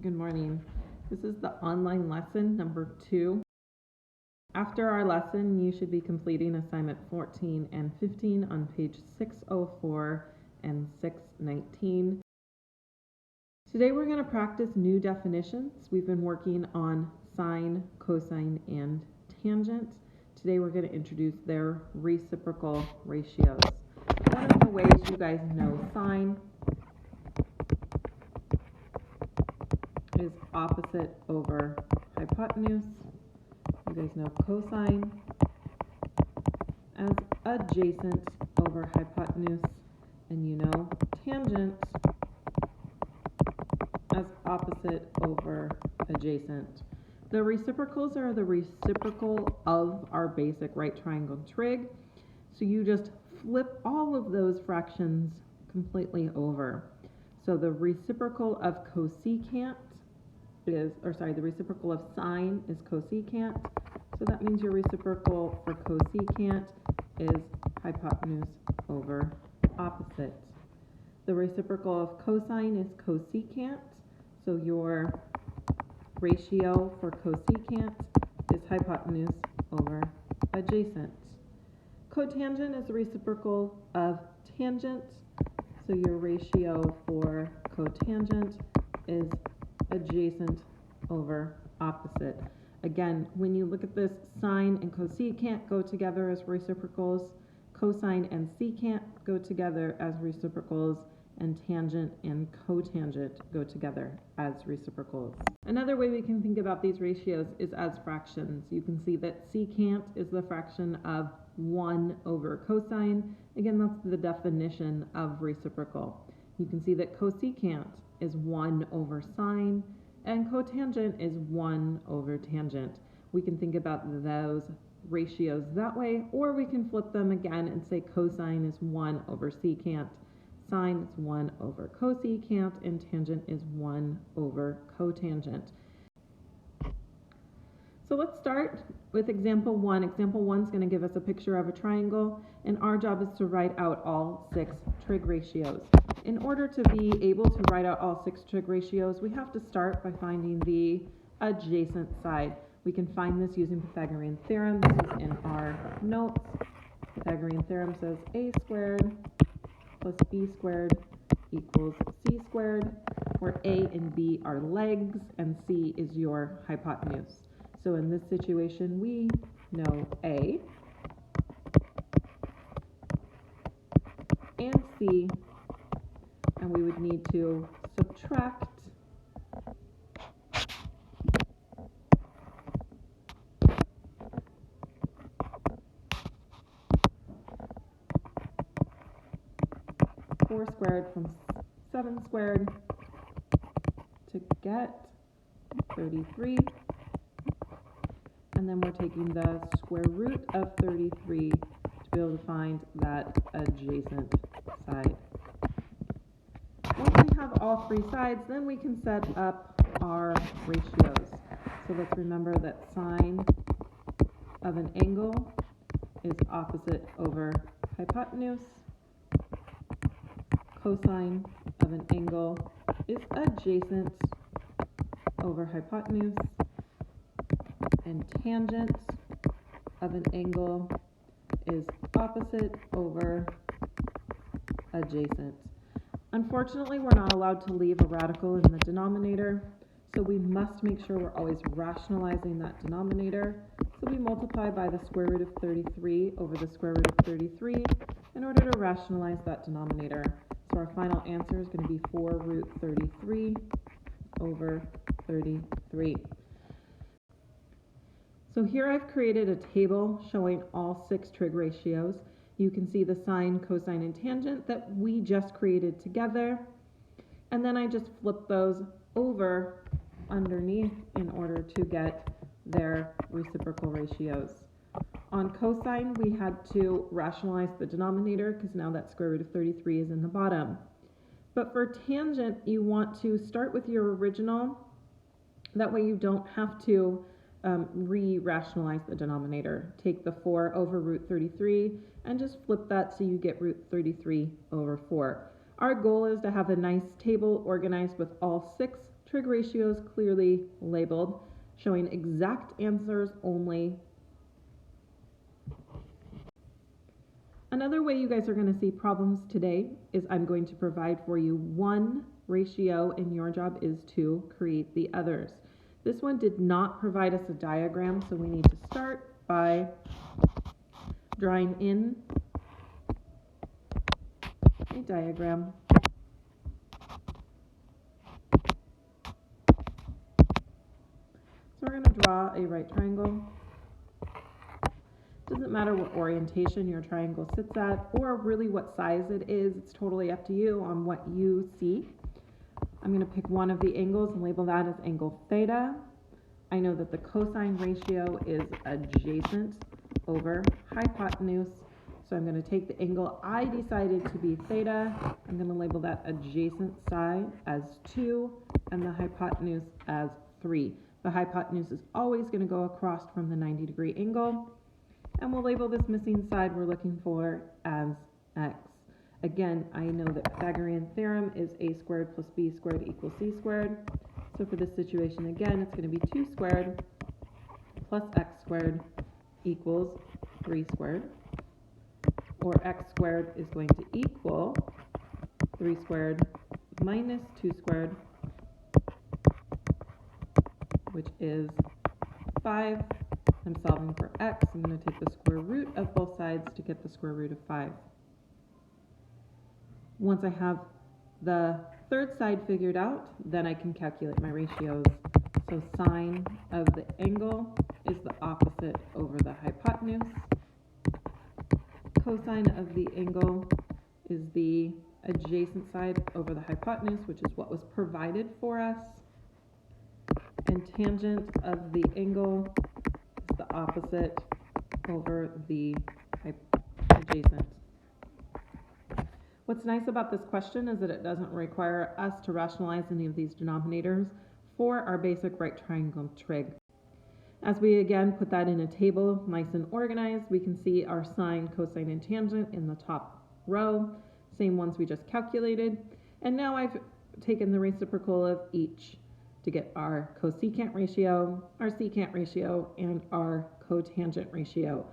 Good morning. This is the online lesson number 2. After our lesson, you should be completing assignment 14 and 15 on page 604 and 619. Today we're going to practice new definitions. We've been working on sine, cosine, and tangent. Today we're going to introduce their reciprocal ratios. One of the ways you guys know sine is opposite over hypotenuse. You guys know cosine as adjacent over hypotenuse, and you know tangent as opposite over adjacent. The reciprocals are the reciprocal of our basic right triangle trig, so you just flip all of those fractions completely over. So the reciprocal of cosecant the reciprocal of sine is cosecant. So that means your reciprocal for cosecant is hypotenuse over opposite. The reciprocal of cosine is cosecant. So your ratio for cosecant is hypotenuse over adjacent. Cotangent is the reciprocal of tangent. So your ratio for cotangent is adjacent over opposite. Again, when you look at this, sine and cosecant go together as reciprocals, cosine and secant go together as reciprocals, and tangent and cotangent go together as reciprocals. Another way we can think about these ratios is as fractions. You can see that secant is the fraction of 1 over cosine. Again, that's the definition of reciprocal. You can see that cosecant is 1 over sine, and cotangent is 1 over tangent. We can think about those ratios that way, or we can flip them again and say cosine is 1 over secant, sine is 1 over cosecant, and tangent is 1 over cotangent. So let's start with example 1. Example 1 is going to give us a picture of a triangle, and our job is to write out all 6 trig ratios. In order to be able to write out all 6 trig ratios, we have to start by finding the adjacent side. We can find this using Pythagorean theorem. This is in our notes. Pythagorean theorem says a squared plus b squared equals c squared, where a and b are legs and c is your hypotenuse. So in this situation, we know a and c, and we would need to subtract four squared from 7 squared to get 33. And then we're taking the square root of 33 to be able to find that adjacent side. Once we have all 3 sides, then we can set up our ratios. So let's remember that sine of an angle is opposite over hypotenuse. Cosine of an angle is adjacent over hypotenuse. And tangent of an angle is opposite over adjacent. Unfortunately, we're not allowed to leave a radical in the denominator, so we must make sure we're always rationalizing that denominator. So we multiply by the square root of 33 over the square root of 33 in order to rationalize that denominator. So our final answer is going to be 4 root 33 over 33. So here I've created a table showing all 6 trig ratios. You can see the sine, cosine, and tangent that we just created together. And then I just flip those over underneath in order to get their reciprocal ratios. On cosine, we had to rationalize the denominator because now that square root of 33 is in the bottom. But for tangent, you want to start with your original. That way you don't have to re-rationalize the denominator. Take the 4 over root 33 and just flip that so you get root 33 over 4. Our goal is to have a nice table organized with all 6 trig ratios clearly labeled, showing exact answers only. Another way you guys are going to see problems today is I'm going to provide for you one ratio and your job is to create the others. This one did not provide us a diagram, so we need to start by drawing in a diagram. So we're going to draw a right triangle. Doesn't matter what orientation your triangle sits at or really what size it is. It's totally up to you on what you see. I'm going to pick one of the angles and label that as angle theta. I know that the cosine ratio is adjacent over hypotenuse. So I'm going to take the angle I decided to be theta. I'm going to label that adjacent side as 2 and the hypotenuse as 3. The hypotenuse is always going to go across from the 90-degree angle. And we'll label this missing side we're looking for as x. Again, I know that Pythagorean theorem is a squared plus b squared equals c squared. So for this situation, again, it's going to be 2 squared plus x squared equals 3 squared. Or x squared is going to equal 3 squared minus 2 squared, which is 5. I'm solving for x. I'm going to take the square root of both sides to get the square root of 5. Once I have the third side figured out, then I can calculate my ratios. So sine of the angle is the opposite over the hypotenuse. Cosine of the angle is the adjacent side over the hypotenuse, which is what was provided for us. And tangent of the angle is the opposite over the adjacent. What's nice about this question is that it doesn't require us to rationalize any of these denominators for our basic right triangle trig. As we again put that in a table, nice and organized, we can see our sine, cosine, and tangent in the top row, same ones we just calculated. And now I've taken the reciprocal of each to get our cosecant ratio, our secant ratio, and our cotangent ratio.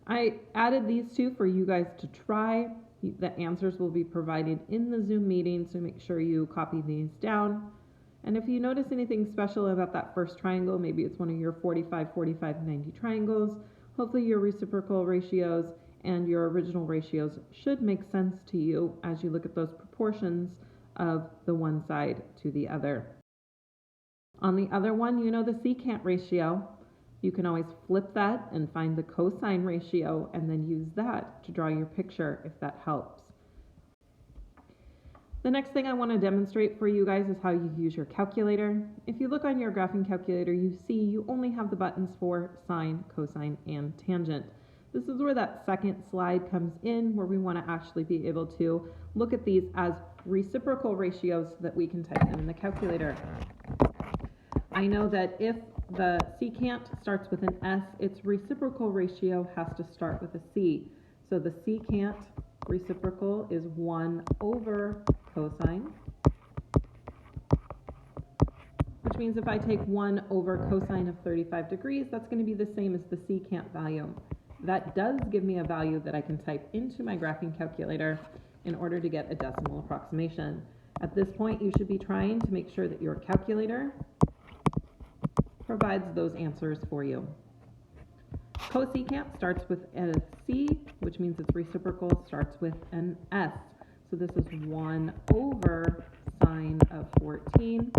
I added these two for you guys to try. The answers will be provided in the Zoom meeting, so make sure you copy these down. And if you notice anything special about that first triangle, maybe it's one of your 45, 45, 90 triangles, hopefully your reciprocal ratios and your original ratios should make sense to you as you look at those proportions of the one side to the other. On the other one, you know the secant ratio. You can always flip that and find the cosine ratio and then use that to draw your picture if that helps. The next thing I want to demonstrate for you guys is how you use your calculator. If you look on your graphing calculator, you see you only have the buttons for sine, cosine, and tangent. This is where that second slide comes in, where we want to actually be able to look at these as reciprocal ratios so that we can type them in the calculator. I know that if the secant starts with an S, its reciprocal ratio has to start with a C. So the secant reciprocal is 1 over cosine, which means if I take 1 over cosine of 35 degrees, that's going to be the same as the secant value. That does give me a value that I can type into my graphing calculator in order to get a decimal approximation. At this point, you should be trying to make sure that your calculator provides those answers for you. Cosecant starts with a C, which means its reciprocal starts with an S. So this is 1 over sine of 14.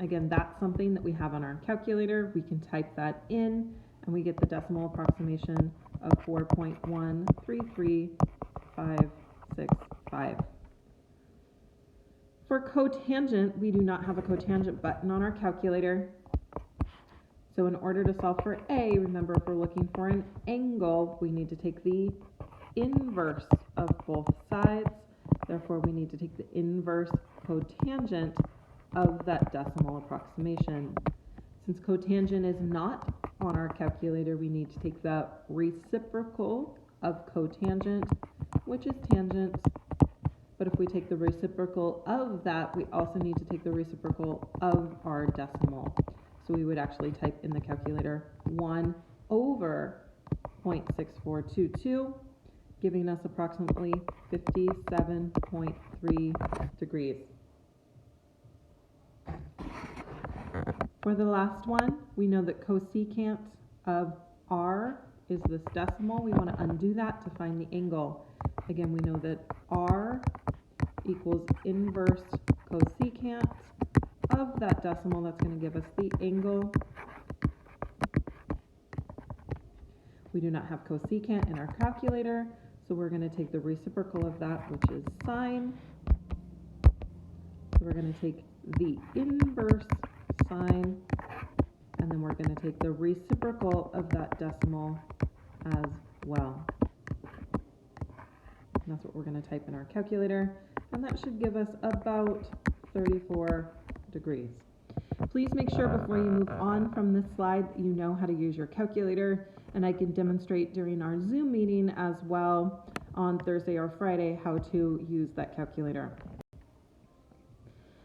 Again, that's something that we have on our calculator. We can type that in, and we get the decimal approximation of 4.133565. For cotangent, we do not have a cotangent button on our calculator. So in order to solve for A, remember if we're looking for an angle, we need to take the inverse of both sides. Therefore, we need to take the inverse cotangent of that decimal approximation. Since cotangent is not on our calculator, we need to take the reciprocal of cotangent, which is tangent. But if we take the reciprocal of that, we also need to take the reciprocal of our decimal. So we would actually type in the calculator 1 over 0.6422, giving us approximately 57.3 degrees. For the last one, we know that cosecant of r is this decimal. We want to undo that to find the angle. Again, we know that r equals inverse cosecant of that decimal. That's going to give us the angle. We do not have cosecant in our calculator, so we're going to take the reciprocal of that, which is sine. So we're going to take the inverse sine, and then we're going to take the reciprocal of that decimal as well. And that's what we're going to type in our calculator, and that should give us about 34 degrees. Please make sure before you move on from this slide that you know how to use your calculator, and I can demonstrate during our Zoom meeting as well on Thursday or Friday how to use that calculator.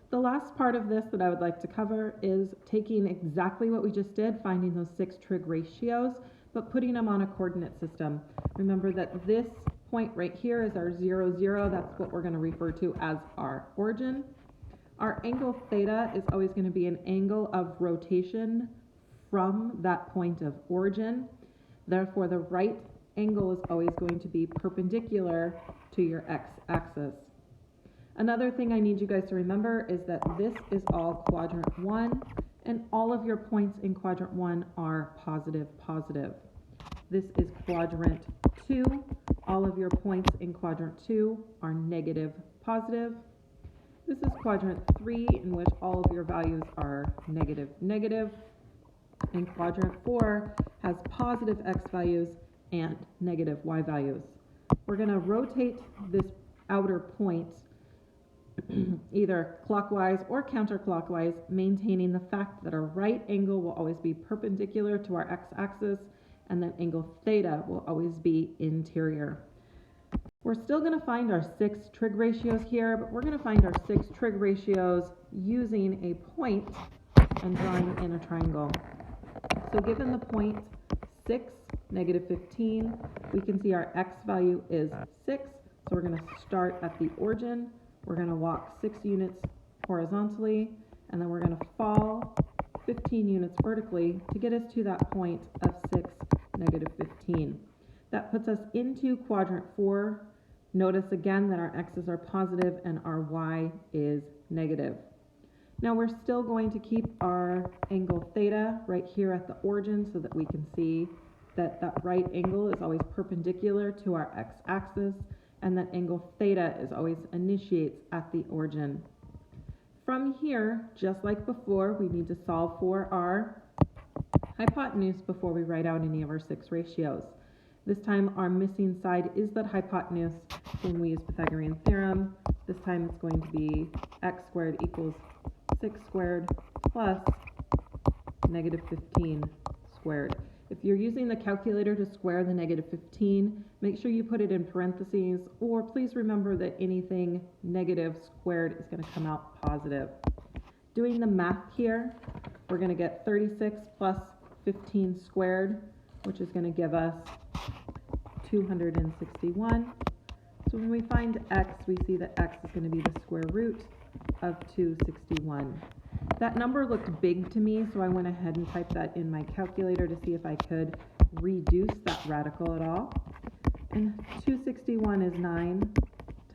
The last part of this that I would like to cover is taking exactly what we just did, finding those 6 trig ratios, but putting them on a coordinate system. Remember that this point right here is our 0, 0. That's what we're going to refer to as our origin. Our angle theta is always going to be an angle of rotation from that point of origin. Therefore, the right angle is always going to be perpendicular to your x-axis. Another thing I need you guys to remember is that this is all quadrant 1, and all of your points in quadrant 1 are positive, positive. This is quadrant 2. All of your points in quadrant 2 are negative, positive. This is quadrant 3, in which all of your values are negative, negative. And quadrant 4 has positive x values and negative y values. We're going to rotate this outer point either clockwise or counterclockwise, maintaining the fact that our right angle will always be perpendicular to our x-axis, and that angle theta will always be interior. We're still going to find our 6 trig ratios here, but we're going to find our 6 trig ratios using a point and drawing in a triangle. So given the point 6, negative 15, we can see our x value is 6, so we're going to start at the origin. We're going to walk 6 units horizontally, and then we're going to fall 15 units vertically to get us to that point of 6, negative 15. That puts us into quadrant 4. Notice again that our x's are positive and our y is negative. Now we're still going to keep our angle theta right here at the origin so that we can see that that right angle is always perpendicular to our x-axis, and that angle theta is always initiates at the origin. From here, just like before, we need to solve for our hypotenuse before we write out any of our 6 ratios. This time our missing side is that hypotenuse when we use Pythagorean theorem. This time it's going to be x squared equals 6 squared plus negative 15 squared. If you're using the calculator to square the negative 15, make sure you put it in parentheses, or please remember that anything negative squared is going to come out positive. Doing the math here, we're going to get 36 plus 15 squared, which is going to give us 261. So when we find x, we see that x is going to be the square root of 261. That number looked big to me, so I went ahead and typed that in my calculator to see if I could reduce that radical at all. And 261 is 9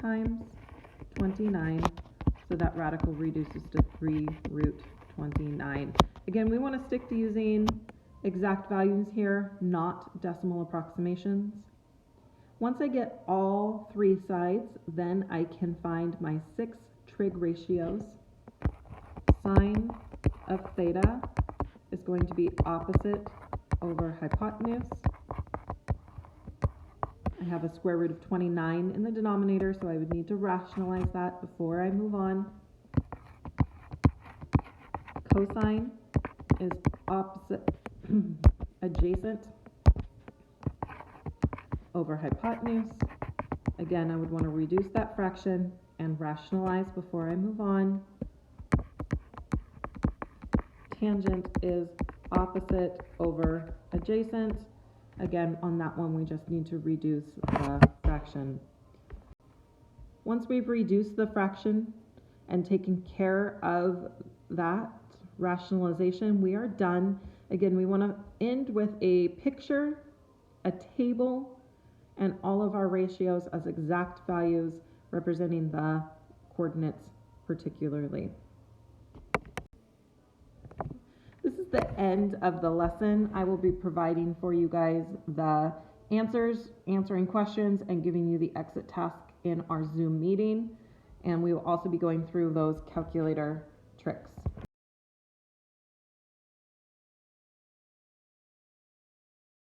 times 29, so that radical reduces to 3 root 29. Again, we want to stick to using exact values here, not decimal approximations. Once I get all 3 sides, then I can find my 6 trig ratios. Sine of theta is going to be opposite over hypotenuse. I have a square root of 29 in the denominator, so I would need to rationalize that before I move on. Cosine is opposite adjacent over hypotenuse. Again, I would want to reduce that fraction and rationalize before I move on. Tangent is opposite over adjacent. Again, on that one, we just need to reduce the fraction. Once we've reduced the fraction and taken care of that rationalization, we are done. Again, we want to end with a picture, a table, and all of our ratios as exact values representing the coordinates particularly. This is the end of the lesson. I will be providing for you guys the answers, answering questions, and giving you the exit task in our Zoom meeting. And we will also be going through those calculator tricks.